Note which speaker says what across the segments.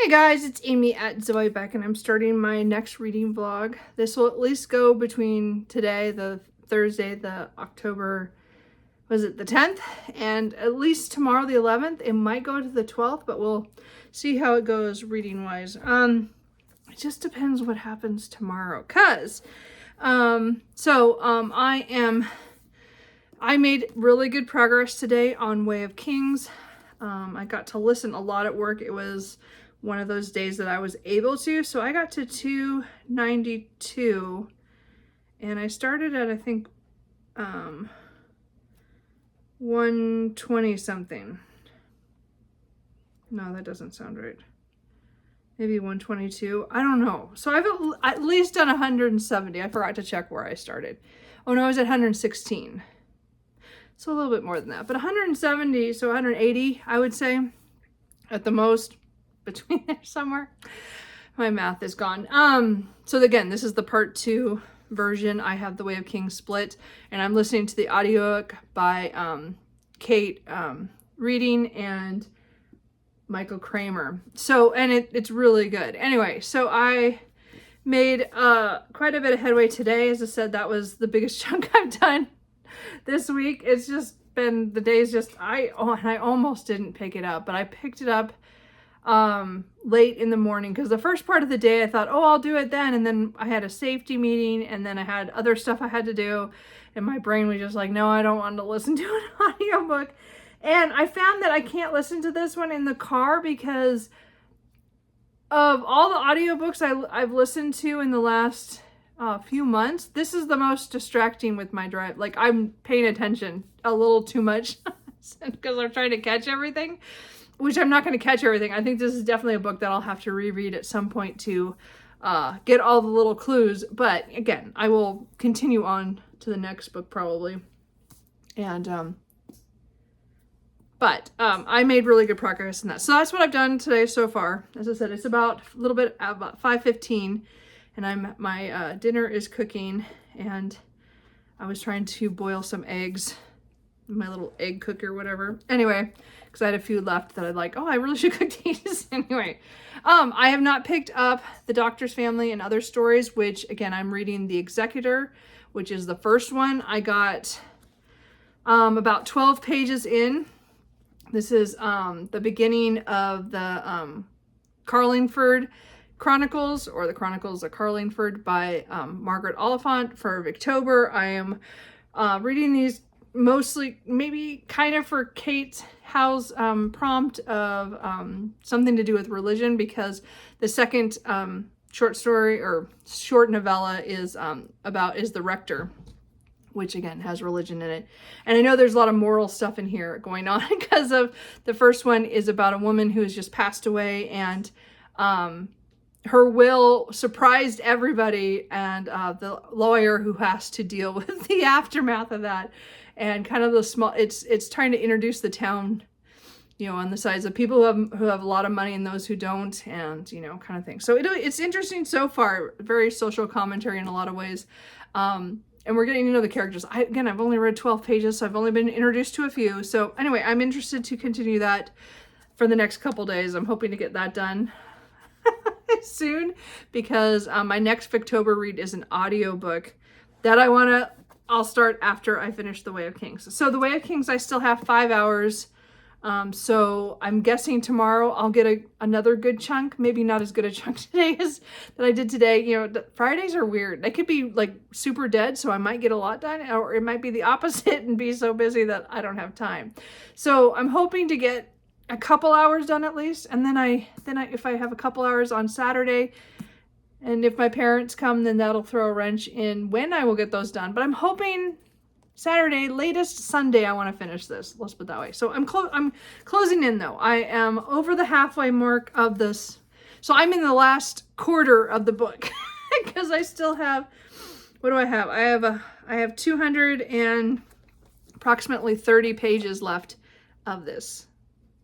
Speaker 1: Hey guys, it's Amy at Zoe Beck, and I'm starting my next reading vlog. This will at least go between today, the Thursday, the October, was it the 10th? And at least tomorrow, the 11th. It might go to the 12th, but we'll see how it goes reading wise. It just depends what happens tomorrow. I made really good progress today on Way of Kings. I got to listen a lot at work. It was one of those days that I was able to. So I got to 292 and I started at, I think, 120 something. No, that doesn't sound right. Maybe 122. I don't know. So I've at least done 170. I forgot to check where I started. Oh no, I was at 116. So a little bit more than that, but 170, so 180, I would say, at the most, between there somewhere. My math is gone. So again, this is the part 2 version. I have the Way of Kings split, and I'm listening to the audiobook by Kate reading and Michael Kramer. So, and it's really good. Anyway, so I made quite a bit of headway today. As I said, that was the biggest chunk I've done this week. It's just been, the days just, I almost didn't pick it up, but I picked it up late in the morning, because the first part of the day I thought, oh, I'll do it then, and then I had a safety meeting, and then I had other stuff I had to do, and my brain was just like, no, I don't want to listen to an audiobook. And I found that I can't listen to this one in the car, because of all the audiobooks I've listened to in the last few months, this is the most distracting with my drive. Like, I'm paying attention a little too much because I'm trying to catch everything, which I'm not going to catch everything. I think this is definitely a book that I'll have to reread at some point to get all the little clues. But again, I will continue on to the next book probably. And I made really good progress in that. So that's what I've done today so far. As I said, it's about a little bit about 5:15, and my dinner is cooking, and I was trying to boil some eggs in my little egg cooker, whatever. Anyway, because I had a few left that I'd like, oh, I really should cook these. Anyway, I have not picked up The Doctor's Family and Other Stories, which again, I'm reading The Executor, which is the first one. I got about 12 pages in. This is the beginning of the Carlingford Chronicles, or the Chronicles of Carlingford by Margaret Oliphant for Victober. I am reading these mostly, maybe kind of for Kate Howe's prompt of something to do with religion, because the second short story or short novella is The Rector, which again has religion in it. And I know there's a lot of moral stuff in here going on, because of the first one is about a woman who has just passed away, and her will surprised everybody, and the lawyer who has to deal with the aftermath of that, and kind of the small, it's trying to introduce the town, you know, on the sides of people who have a lot of money and those who don't, and, you know, kind of thing. So it's interesting so far. Very social commentary in a lot of ways. And we're getting to know the characters. Again, I've only read 12 pages, so I've only been introduced to a few. So anyway, I'm interested to continue that for the next couple days. I'm hoping to get that done soon, because my next Victober read is an audiobook that I'll start after I finish The Way of Kings. So The Way of Kings, I still have 5 hours. So I'm guessing tomorrow I'll get another good chunk, maybe not as good a chunk today as that I did today. You know, Fridays are weird. They could be like super dead, so I might get a lot done, or it might be the opposite and be so busy that I don't have time. So I'm hoping to get a couple hours done at least, and then if I have a couple hours on Saturday, and if my parents come, then that'll throw a wrench in when I will get those done. But I'm hoping Saturday, latest Sunday, I want to finish this. Let's put it that way. So I'm closing in though. I am over the halfway mark of this. So I'm in the last quarter of the book, because I still have, what do I have? I have 200 and approximately 30 pages left of this.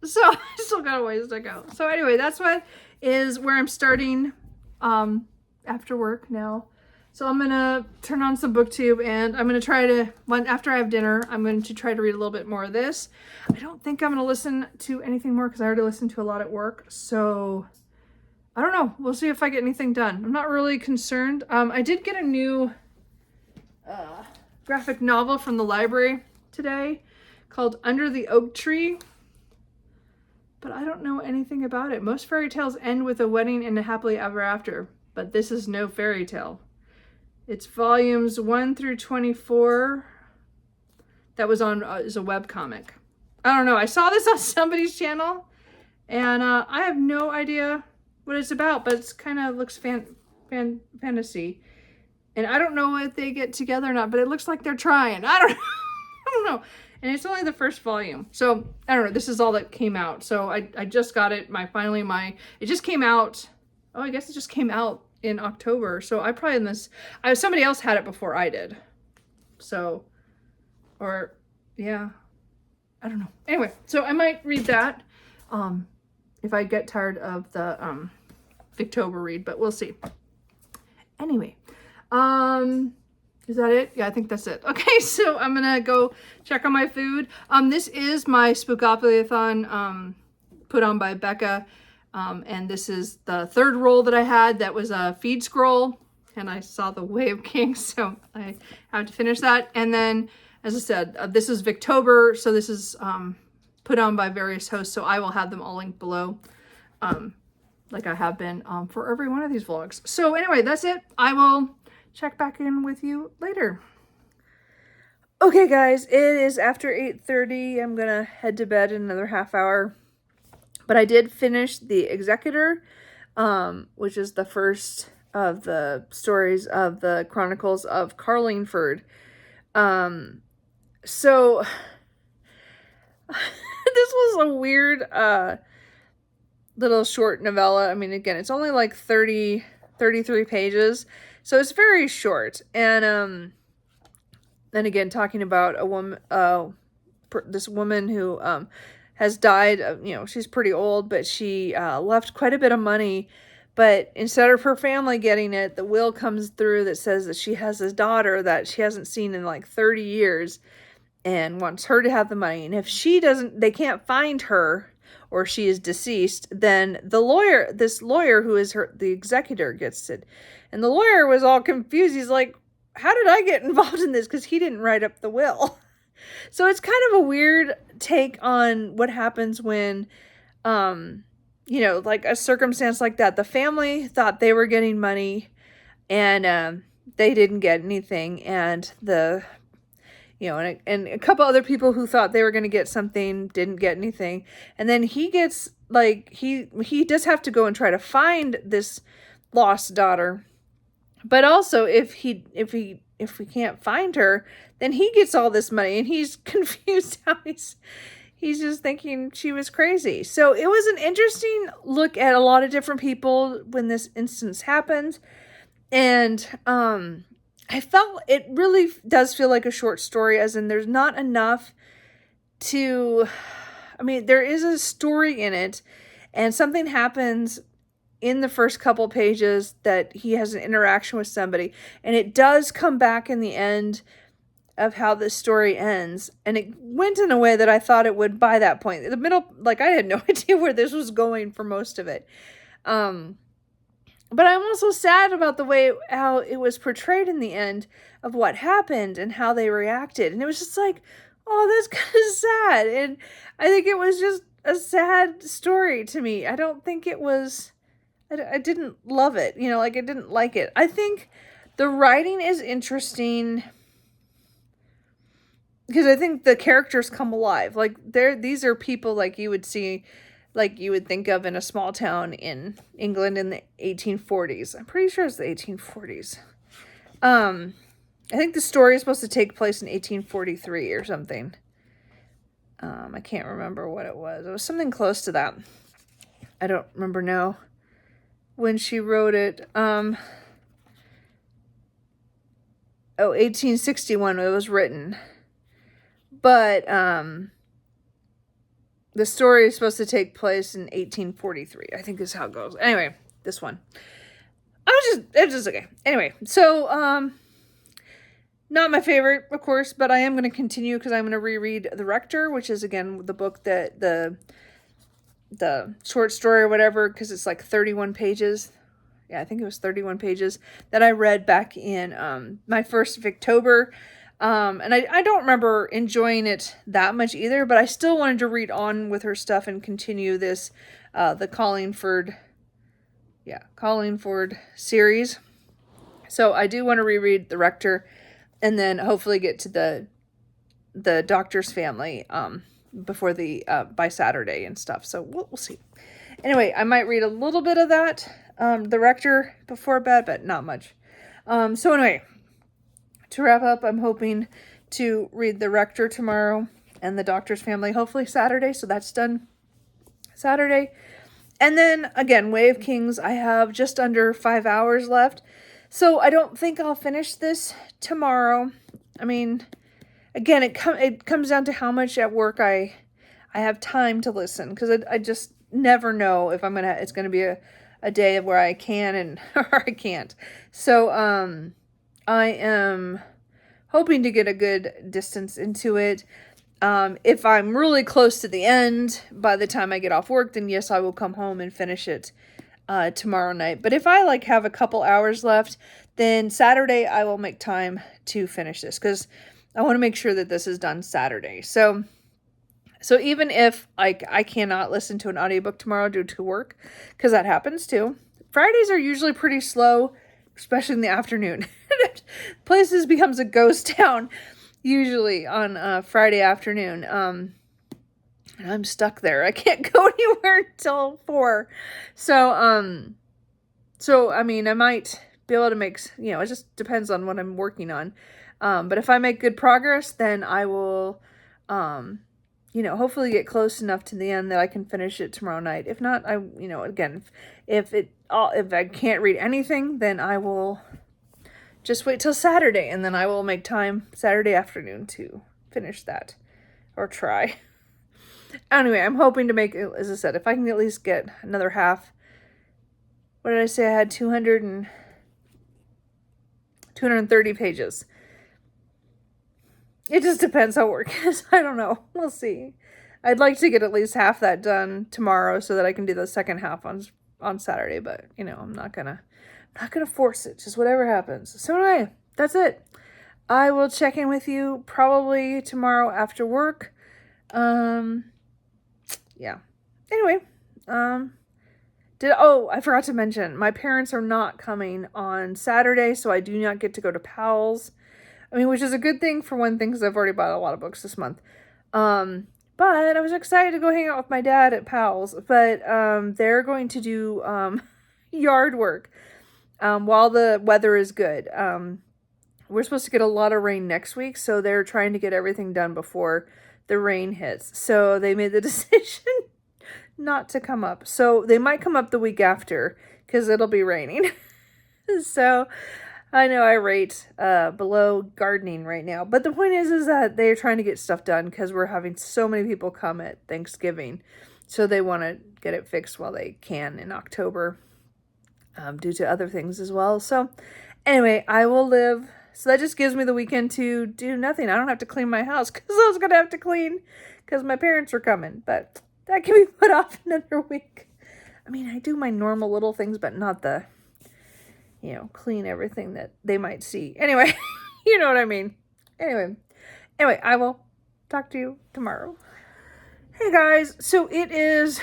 Speaker 1: So I still got a ways to go. So anyway, that's where I'm starting after work now. So I'm going to turn on some booktube, and I'm going to try to, after I have dinner, I'm going to try to read a little bit more of this. I don't think I'm going to listen to anything more because I already listened to a lot at work. So I don't know. We'll see if I get anything done. I'm not really concerned. I did get a new graphic novel from the library today called Under the Oak Tree, but I don't know anything about it. Most fairy tales end with a wedding and a happily ever after, but this is no fairy tale. It's volumes 1 through 24. That was on is a webcomic. I don't know. I saw this on somebody's channel, and I have no idea what it's about, but it's kind of looks fantasy. And I don't know if they get together or not, but it looks like they're trying. I don't know. I don't know. And it's only the first volume. So I don't know. This is all that came out. So I just got it. It just came out. Oh, I guess it just came out in October. So I probably somebody else had it before I did. So, or yeah, I don't know. Anyway, so I might read that. If I get tired of the Victober read, but we'll see. Anyway, is that it? Yeah, I think that's it. Okay, so I'm gonna go check on my food. This is my Spookoplathon put on by Becca, and this is the third roll that I had. That was a feed scroll, and I saw the Way of Kings, so I have to finish that. And then, as I said, this is Victober, so this is put on by various hosts, so I will have them all linked below, like I have been for every one of these vlogs. So anyway, that's it. I will check back in with you later. Okay guys, it is after 8:30. I'm gonna head to bed in another half hour. But I did finish The Executor, which is the first of the stories of the Chronicles of Carlingford. So this was a weird little short novella. I mean, again, it's only like 33 pages. So it's very short. And again, talking about a woman, this woman who has died. She's pretty old, but she left quite a bit of money. But instead of her family getting it, the will comes through that says that she has this daughter that she hasn't seen in like 30 years and wants her to have the money. And if she doesn't, they can't find her, or she is deceased, then this lawyer who is the executor gets it. And the lawyer was all confused. He's like, how did I get involved in this? Because he didn't write up the will. So it's kind of a weird take on what happens when, like a circumstance like that. The family thought they were getting money, and they didn't get anything. And and a couple other people who thought they were going to get something didn't get anything. And then he gets, like, he does have to go and try to find this lost daughter. But also, if we can't find her, then he gets all this money, and he's confused how he's just thinking she was crazy. So it was an interesting look at a lot of different people when this instance happened. And I felt it really does feel like a short story, as in there's not enough there is a story in it, and something happens in the first couple pages that he has an interaction with somebody, and it does come back in the end of how this story ends. And it went in a way that I thought it would by that point. In the middle, like, I had no idea where this was going for most of it. But I'm also sad about the way how it was portrayed in the end of what happened and how they reacted. And it was just like, oh, that's kind of sad. And I think it was just a sad story to me. I don't think it was, I didn't love it. I didn't like it. I think the writing is interesting because I think the characters come alive. Like, these are people like you would see, like you would think of in a small town in England in the 1840s. I'm pretty sure it's the 1840s. I think the story is supposed to take place in 1843 or something. I can't remember what it was. It was something close to that. I don't remember now when she wrote it. 1861 it was written. But the story is supposed to take place in 1843. I think is how it goes. Anyway, this one. It's just okay. Anyway, so, not my favorite, of course, but I am going to continue because I'm going to reread The Rector, which is, again, the book that the the short story or whatever, because it's like 31 pages. Yeah, I think it was 31 pages that I read back in my first Victober. And I don't remember enjoying it that much either, but I still wanted to read on with her stuff and continue this, the Collingford series. So I do want to reread The Rector and then hopefully get to the Doctor's Family, before by Saturday and stuff. So we'll see. Anyway, I might read a little bit of that, The Rector before bed, but not much. So anyway, to wrap up, I'm hoping to read The Rector tomorrow and the Doctor's Family, hopefully Saturday. So that's done Saturday. And then again, Way of Kings, I have just under 5 hours left. So I don't think I'll finish this tomorrow. I mean, again, it comes down to how much at work I have time to listen, because I just never know if it's gonna be a day where I can and or I can't. So I am hoping to get a good distance into it. If I'm really close to the end by the time I get off work, then yes, I will come home and finish it tomorrow night. But if I have a couple hours left, then Saturday I will make time to finish this, because I want to make sure that this is done Saturday. So even if I cannot listen to an audiobook tomorrow due to work, because that happens too. Fridays are usually pretty slow, especially in the afternoon. Places becomes a ghost town usually on Friday afternoon. And I'm stuck there. I can't go anywhere until 4. So I mean, I might be able to make, it just depends on what I'm working on. But if I make good progress, then I will, hopefully get close enough to the end that I can finish it tomorrow night. If not, again, if I can't read anything, then I will just wait till Saturday, and then I will make time Saturday afternoon to finish that, or try. Anyway, I'm hoping to make, as I said, if I can at least get another half. What did I say? I had 230 pages. It just depends how work is. I don't know. We'll see. I'd like to get at least half that done tomorrow so that I can do the second half on Saturday, but I'm not gonna force it. Just whatever happens. So anyway, that's it. I will check in with you probably tomorrow after work. Yeah. Anyway, I forgot to mention, my parents are not coming on Saturday, so I do not get to go to Powell's. I mean, which is a good thing for one thing, because I've already bought a lot of books this month. But I was excited to go hang out with my dad at Powell's, but they're going to do yard work while the weather is good. We're supposed to get a lot of rain next week, so they're trying to get everything done before the rain hits. So they made the decision not to come up. So they might come up the week after, because it'll be raining. So I know I rate below gardening right now. But the point is that they're trying to get stuff done, because we're having so many people come at Thanksgiving. So they want to get it fixed while they can in October, due to other things as well. So anyway, I will live. So that just gives me the weekend to do nothing. I don't have to clean my house, because I was going to have to clean because my parents are coming. But that can be put off another week. I mean, I do my normal little things, but not the, clean everything that they might see. Anyway, you know what I mean. Anyway, I will talk to you tomorrow. Hey guys, so it is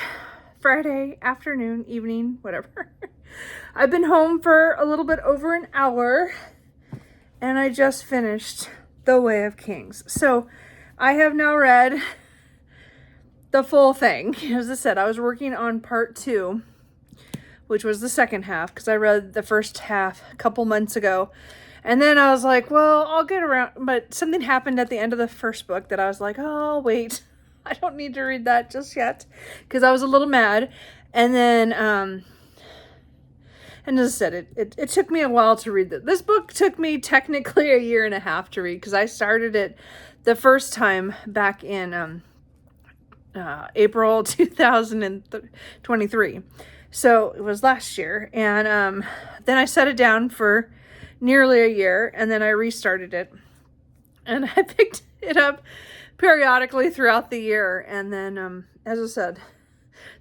Speaker 1: Friday afternoon, evening, whatever. I've been home for a little bit over an hour, and I just finished The Way of Kings. So I have now read the full thing. As I said, I was working on part 2, which was the second half, because I read the first half a couple months ago. And then I was like, well, I'll get around. But something happened at the end of the first book that I was like, oh, wait, I don't need to read that just yet, because I was a little mad. And then, and as I said, it took me a while to read this. This book took me technically a year and a half to read, because I started it the first time back in April 2023. So it was last year. And then I set it down for nearly a year, and then I restarted it. And I picked it up periodically throughout the year. And then, as I said,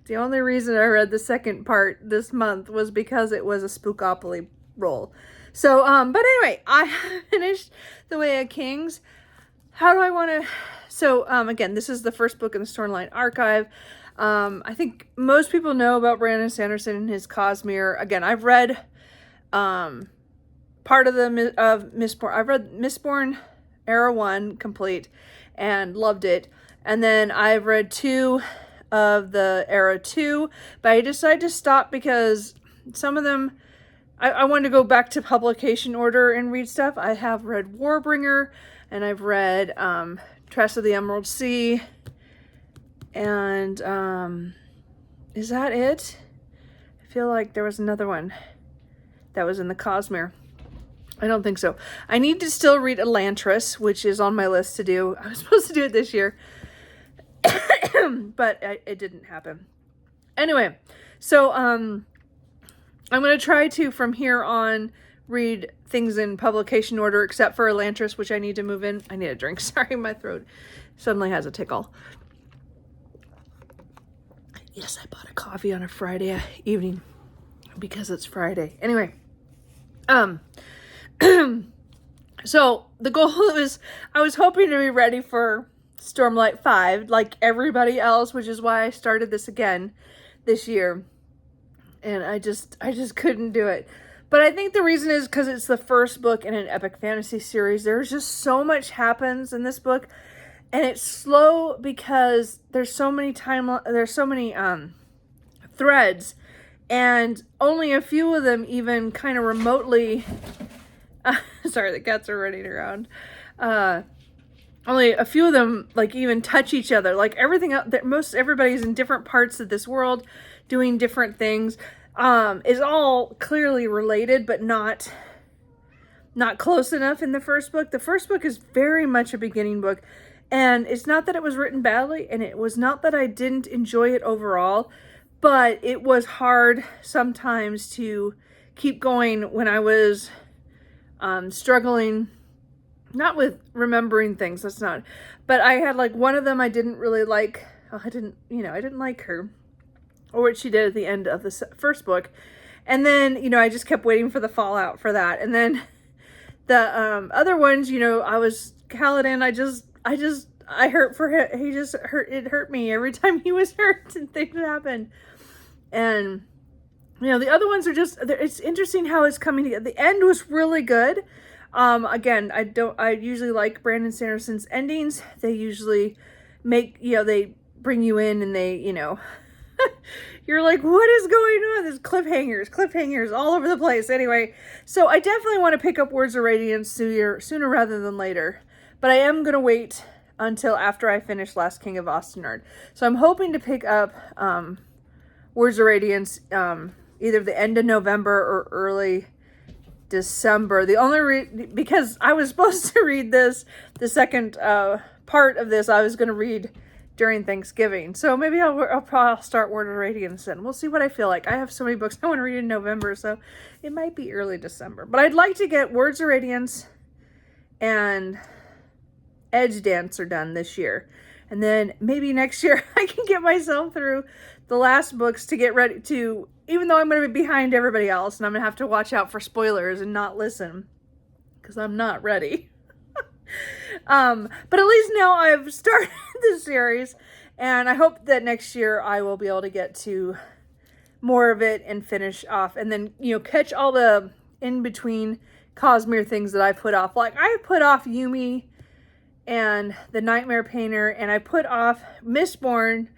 Speaker 1: The only reason I read the second part this month was because it was a Spookopoly roll. So, but anyway, I finished The Way of Kings. How do I want to... So, again, this is the first book in the Stormlight Archive. I think most people know about Brandon Sanderson and his Cosmere. Again, I've read part of Mistborn. I've read Mistborn Era 1 complete and loved it. And then I've read 2 of the Era 2, but I decided to stop because some of them, I wanted to go back to publication order and read stuff. I have read Warbringer, and I've read Tress of the Emerald Sea, and is that it? I feel like there was another one that was in the Cosmere. I don't think so. I need to still read Elantris, which is on my list to do. I was supposed to do it this year, but it didn't happen. Anyway, so I'm going to try to, from here on, read things in publication order, except for Elantris, which I need to move in. I need a drink. Sorry, my throat suddenly has a tickle. Yes, I bought a coffee on a Friday evening because it's Friday. Anyway, so the goal is, I was hoping to be ready for Stormlight 5 like everybody else, which is why I started this again this year. And I just couldn't do it. But I think the reason is because it's the first book in an epic fantasy series. There's just so much happens in this book, and it's slow because there's so many threads, and only a few of them even kind of remotely sorry, the cats are running around. Only a few of them like even touch each other. Like everything else, most everybody's in different parts of this world doing different things. Is all clearly related, but not close enough in the first book. The first book is very much a beginning book, and it's not that it was written badly, and it was not that I didn't enjoy it overall, but it was hard sometimes to keep going when I was struggling, not with remembering things, that's not, but I had like one of them I didn't really like. I didn't like her, or what she did at the end of the first book. And then, I just kept waiting for the fallout for that. And then the other ones, I was Kaladin. I hurt for him. It hurt me every time he was hurt and things happened. And, the other ones are just, it's interesting how it's coming together. The end was really good. Again, I usually like Brandon Sanderson's endings. They usually make, they bring you in and they, you're like, what is going on? There's cliffhangers all over the place. Anyway, so I definitely want to pick up Words of Radiance sooner rather than later. But I am going to wait until after I finish Last King of Ostenard. So I'm hoping to pick up Words of Radiance either the end of November or early December. The only because I was supposed to read this, the second part of this I was going to read during Thanksgiving. So maybe I'll probably start Word of Radiance and we'll see what I feel like. I have so many books I want to read in November, so it might be early December. But I'd like to get Words of Radiance and Edge Dancer done this year. And then maybe next year I can get myself through the last books to get ready to, even though I'm going to be behind everybody else and I'm going to have to watch out for spoilers and not listen because I'm not ready. But at least now I've started this series, and I hope that next year I will be able to get to more of it and finish off, and then, catch all the in-between Cosmere things that I put off. Like, I put off Yumi and the Nightmare Painter, and I put off Mistborn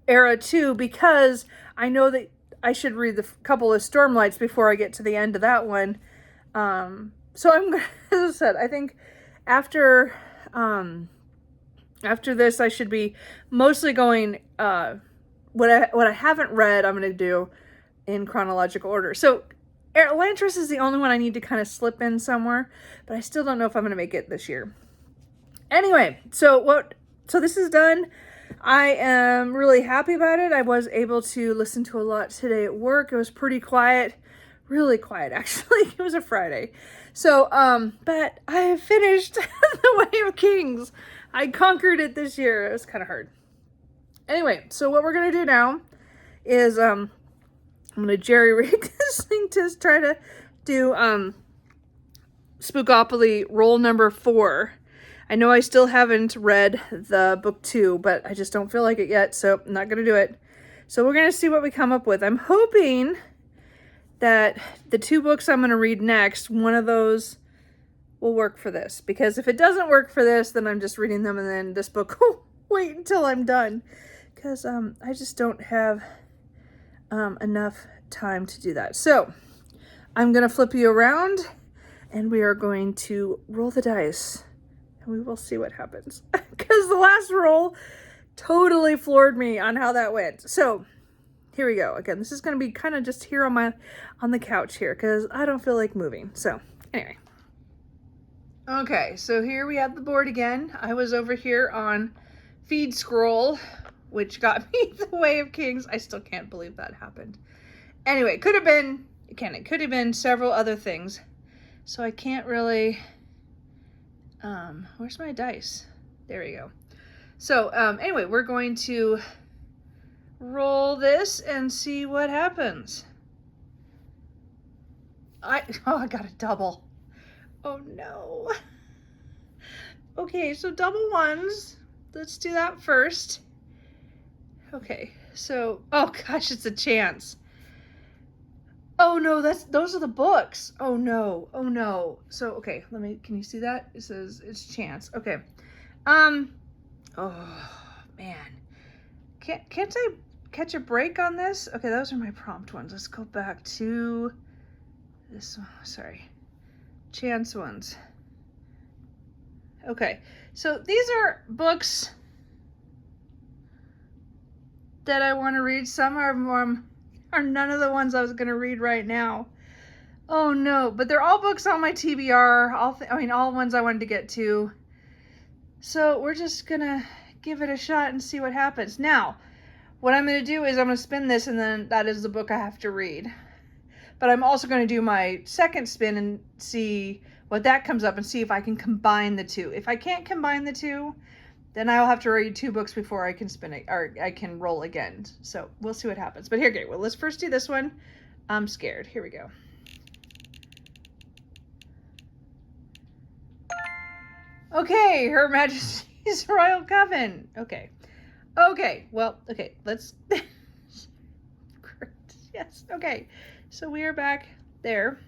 Speaker 1: Era 2 because I know that I should read the couple of Stormlights before I get to the end of that one. So I'm, as I said, I think after this, I should be mostly going, what I haven't read, I'm going to do in chronological order. So Elantris is the only one I need to kind of slip in somewhere, but I still don't know if I'm going to make it this year. Anyway, so this is done. I am really happy about it. I was able to listen to a lot today at work. It was pretty quiet, really quiet, actually. It was a Friday. So, but I have finished The Way of Kings. I conquered it this year. It was kind of hard. Anyway, so what we're going to do now is I'm gonna jerry rig this thing to try to do Spookopoly roll number 4. I know I still haven't read the book 2, but I just don't feel like it yet, so I'm not gonna do it. So we're gonna see what we come up with. I'm hoping that the 2 books I'm gonna read next, one of those will work for this, because if it doesn't work for this, then I'm just reading them and then this book will wait until I'm done, because I just don't have enough time to do that. So I'm gonna flip you around and we are going to roll the dice and we will see what happens, because the last roll totally floored me on how that went. So here we go. Again, this is gonna be kind of just here on the couch here, because I don't feel like moving. So anyway. Okay, so here we have the board again. I was over here on Feed Scroll, which got me the Way of Kings. I still can't believe that happened. Anyway, it could have been several other things. So I can't really, where's my dice? There we go. So anyway, we're going to roll this and see what happens. I got a double. Oh no. Okay, so double ones. Let's do that first. Okay, so, oh gosh, it's a chance. Oh no, those are the books. Oh no, oh no. So, okay, can you see that? It says it's chance. Okay. Oh man. Can't I catch a break on this? Okay, those are my prompt ones. Let's go back to this one. Sorry. Chance ones. Okay, so these are books that I want to read. Some are none of the ones I was going to read right now. Oh no, but they're all books on my TBR. All ones I wanted to get to. So we're just going to give it a shot and see what happens. Now, what I'm going to do is I'm going to spin this, and then that is the book I have to read. But I'm also going to do my second spin and see what that comes up and see if I can combine the 2. If I can't combine the 2, then I'll have to read 2 books before I can spin it, or I can roll again. So we'll see what happens. But here, okay, well, let's first do this one. I'm scared. Here we go. Okay, Her Majesty's Royal Coven. Okay. Okay, well, okay, let's... Yes, okay. So we are back there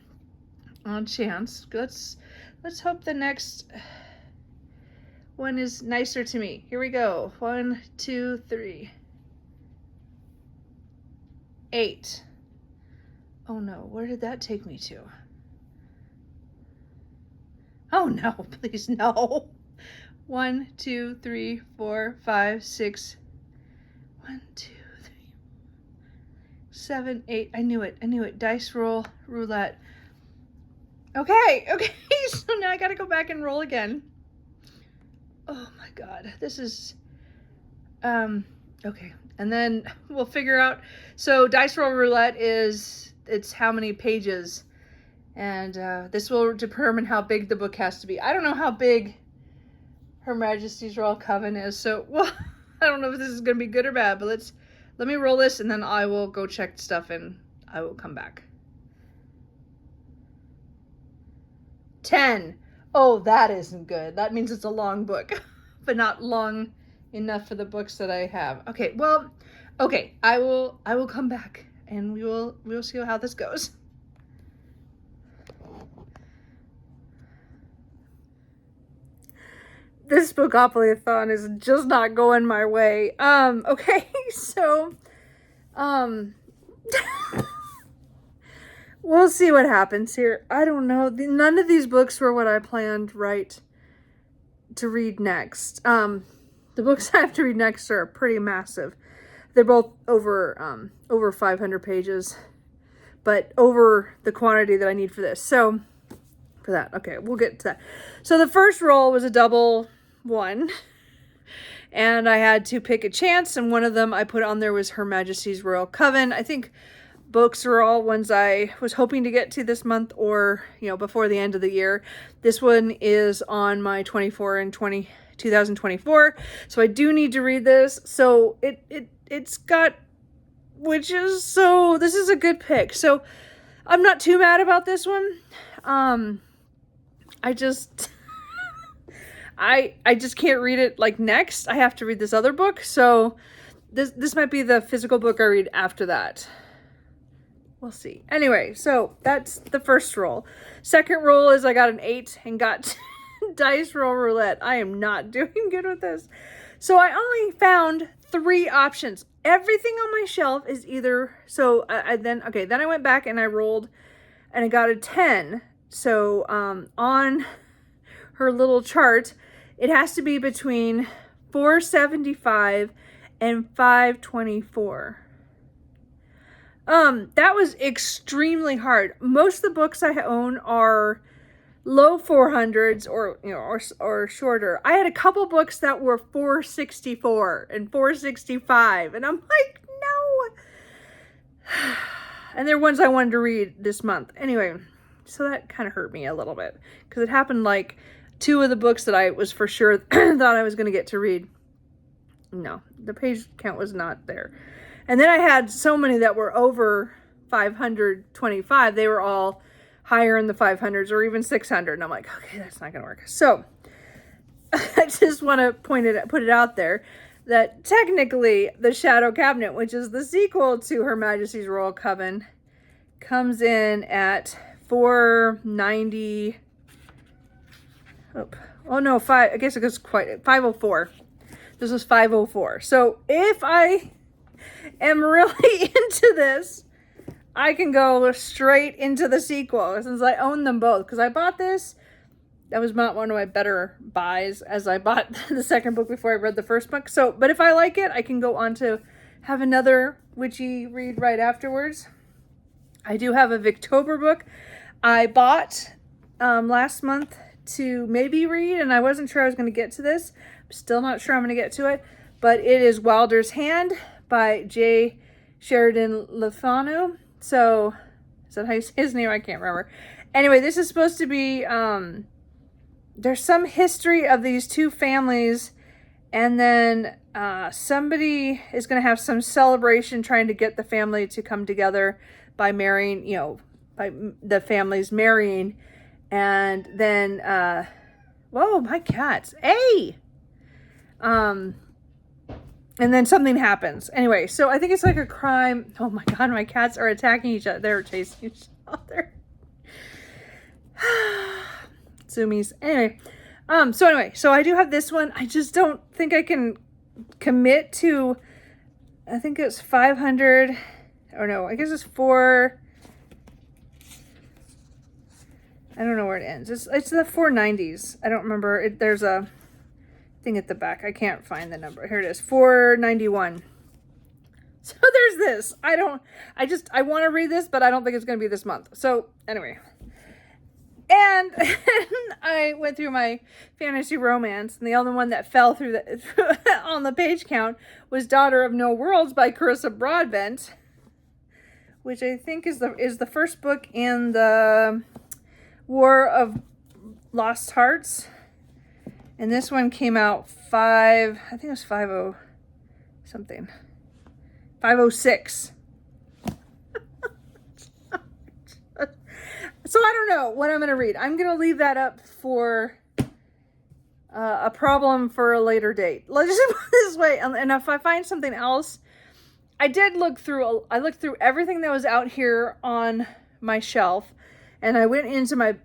Speaker 1: on chance. Let's hope the next one is nicer to me. Here we go. 1, 2, 3. 8. Oh no, where did that take me to? Oh no, please no. 1, 2, 3, 4, 5, 6. 1, 2, 3, 7, 8. I knew it. Dice roll, roulette. Okay, so now I gotta go back and roll again. Oh my god, this is, okay. And then we'll figure out, so dice roll roulette it's how many pages, and this will determine how big the book has to be. I don't know how big Her Majesty's Royal Coven is, so, well, I don't know if this is gonna be good or bad, but let me roll this, and then I will go check stuff and I will come back. 10. Oh, that isn't good. That means it's a long book, but not long enough for the books that I have. Okay, well, okay, I will come back and we'll see how this goes. This Spookoplathon is just not going my way. Okay, so we'll see what happens here. I don't know. None of these books were what I planned to read next. The books I have to read next are pretty massive. They're both over 500 pages, but over the quantity that I need for this. So for that, okay, we'll get to that. So the first roll was a double 1, and I had to pick a chance, and one of them I put on there was Her Majesty's Royal Coven. I think books are all ones I was hoping to get to this month, or before the end of the year. This one is on my 2024, so I do need to read this. So it's got which is, so this is a good pick. So I'm not too mad about this one. I just I just can't read it like next. I have to read this other book. So this might be the physical book I read after that. We'll see. Anyway, so that's the first roll. Second roll is I got an 8 and got dice roll roulette. I am not doing good with this. So I only found 3 options. Everything on my shelf is either, so then I went back and I rolled and I got a 10. So on her little chart, it has to be between 475 and 524. That was extremely hard. Most of the books I own are low 400s or shorter. I had a couple books that were 464 and 465, and I'm like, no. And they're ones I wanted to read this month. Anyway, so that kind of hurt me a little bit because it happened like 2 of the books that I was for sure thought I was going to get to read. No, the page count was not there. And then I had so many that were over 525. They were all higher in the 500s or even 600. And I'm like, okay, that's not going to work. So I just want to put it out there that technically the Shadow Cabinet, which is the sequel to Her Majesty's Royal Coven, comes in at 490. Oh no, I guess it goes quite 504. This was 504. So if I am really into this, I can go straight into the sequel since I own them both. Because I bought this, that was not one of my better buys, as I bought the second book before I read the first book. So, but if I like it, I can go on to have another witchy read right afterwards. I do have a Victober book I bought last month to maybe read, and I wasn't sure I was going to get to this. I'm still not sure I'm going to get to it, but it is Wilder's Hand by J. Sheridan LeFanu. So, is that how you say his name? I can't remember. Anyway, this is supposed to be, there's some history of these 2 families, and then somebody is going to have some celebration trying to get the family to come together by marrying, by the families marrying, and then, whoa, my cats, hey! And then something happens. Anyway, so I think it's like a crime. Oh my God, my cats are attacking each other. They're chasing each other. Zoomies. Anyway, so I do have this one. I just don't think I can commit to, I think it's 500. Oh no, I guess it's 4. I don't know where it ends. It's the 490s. I don't remember. There's a thing at the back. I can't find the number. Here it is. 491. So there's this. I want to read this, but I don't think it's going to be this month. So anyway. And I went through my fantasy romance, and the only one that fell through on the page count was Daughter of No Worlds by Carissa Broadbent, which I think is the first book in the War of Lost Hearts. And this one came out I think it was 50 something. 506. So I don't know what I'm going to read. I'm going to leave that up for a problem for a later date. Let's just put it this way. And if I find something else, I looked through everything that was out here on my shelf, and I went into my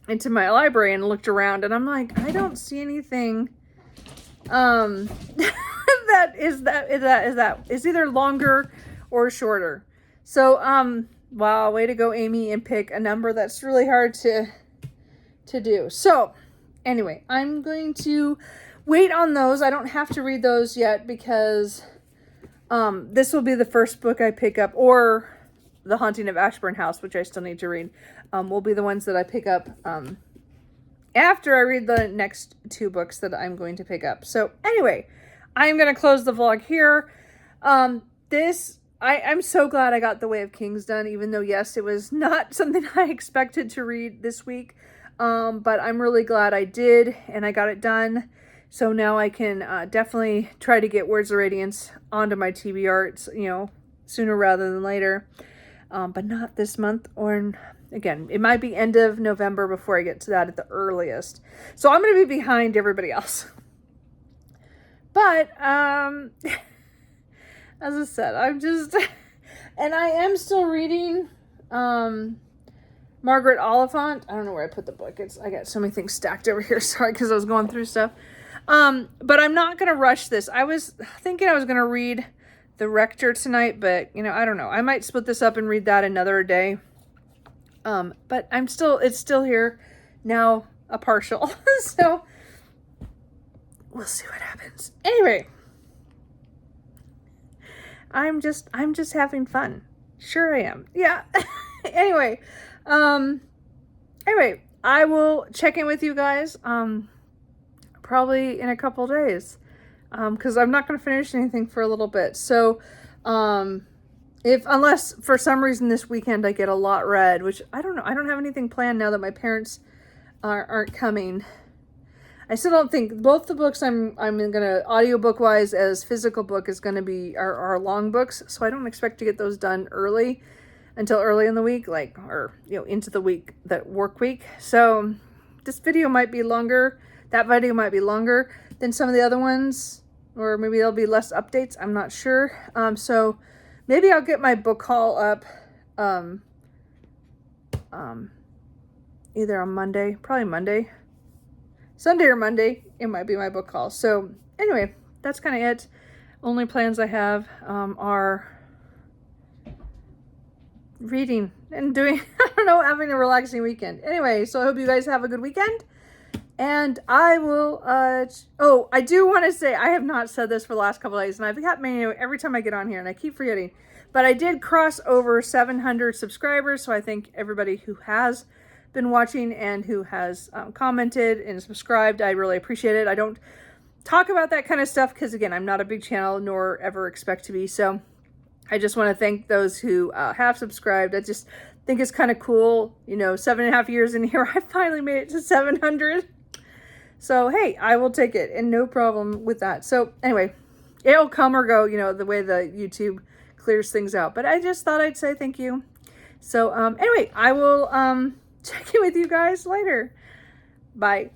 Speaker 1: into my library and looked around, and I'm like, I don't see anything that is either longer or shorter. So wow, way to go, Amy, and pick a number that's really hard to do. So anyway, I'm going to wait on those. I don't have to read those yet because this will be the first book I pick up, or The Haunting of Ashburn House, which I still need to read, will be the ones that I pick up after I read the next 2 books that I'm going to pick up. So anyway, I'm going to close the vlog here. I'm so glad I got The Way of Kings done, even though, yes, it was not something I expected to read this week. But I'm really glad I did, and I got it done So now I can definitely try to get Words of Radiance onto my TBR, you know, sooner rather than later. But not this month, or again, it might be end of November before I get to that at the earliest. So I'm going to be behind everybody else. But, as I said, I'm just, and I am still reading, Margaret Oliphant. I don't know where I put the book. I got so many things stacked over here. Sorry, because I was going through stuff. But I'm not going to rush this. I was thinking I was going to read The Rector tonight, but, you know, I don't know. I might split this up and read that another day. But it's still here now, a partial. So we'll see what happens. Anyway, I'm just having fun. Sure I am. Yeah. Anyway, I will check in with you guys, probably in a couple days, because I'm not going to finish anything for a little bit. So, unless for some reason this weekend I get a lot read, which I don't know. I don't have anything planned now that my parents aren't coming. I still don't think both the books I'm gonna audiobook wise as physical book is gonna be are long books, so I don't expect to get those done until early in the week, or you know, into the week, that work week. So this video might be longer. That video might be longer than some of the other ones, or maybe there'll be less updates. I'm not sure. So maybe I'll get my book haul up either on Monday, probably Monday. Sunday or Monday, it might be my book haul. So anyway, that's kind of it. Only plans I have are reading and doing, I don't know, having a relaxing weekend. Anyway, so I hope you guys have a good weekend. And I will, oh, I do want to say, I have not said this for the last couple of days, and I've got many every time I get on here, and I keep forgetting. But I did cross over 700 subscribers, so I thank everybody who has been watching and who has commented and subscribed. I really appreciate it. I don't talk about that kind of stuff because, again, I'm not a big channel nor ever expect to be. So I just want to thank those who have subscribed. I just think it's kind of cool. You know, 7.5 years in here, I finally made it to 700. So, hey, I will take it and no problem with that. So anyway, it'll come or go, you know, the way the YouTube clears things out. But I just thought I'd say thank you. So anyway, I will check in with you guys later. Bye.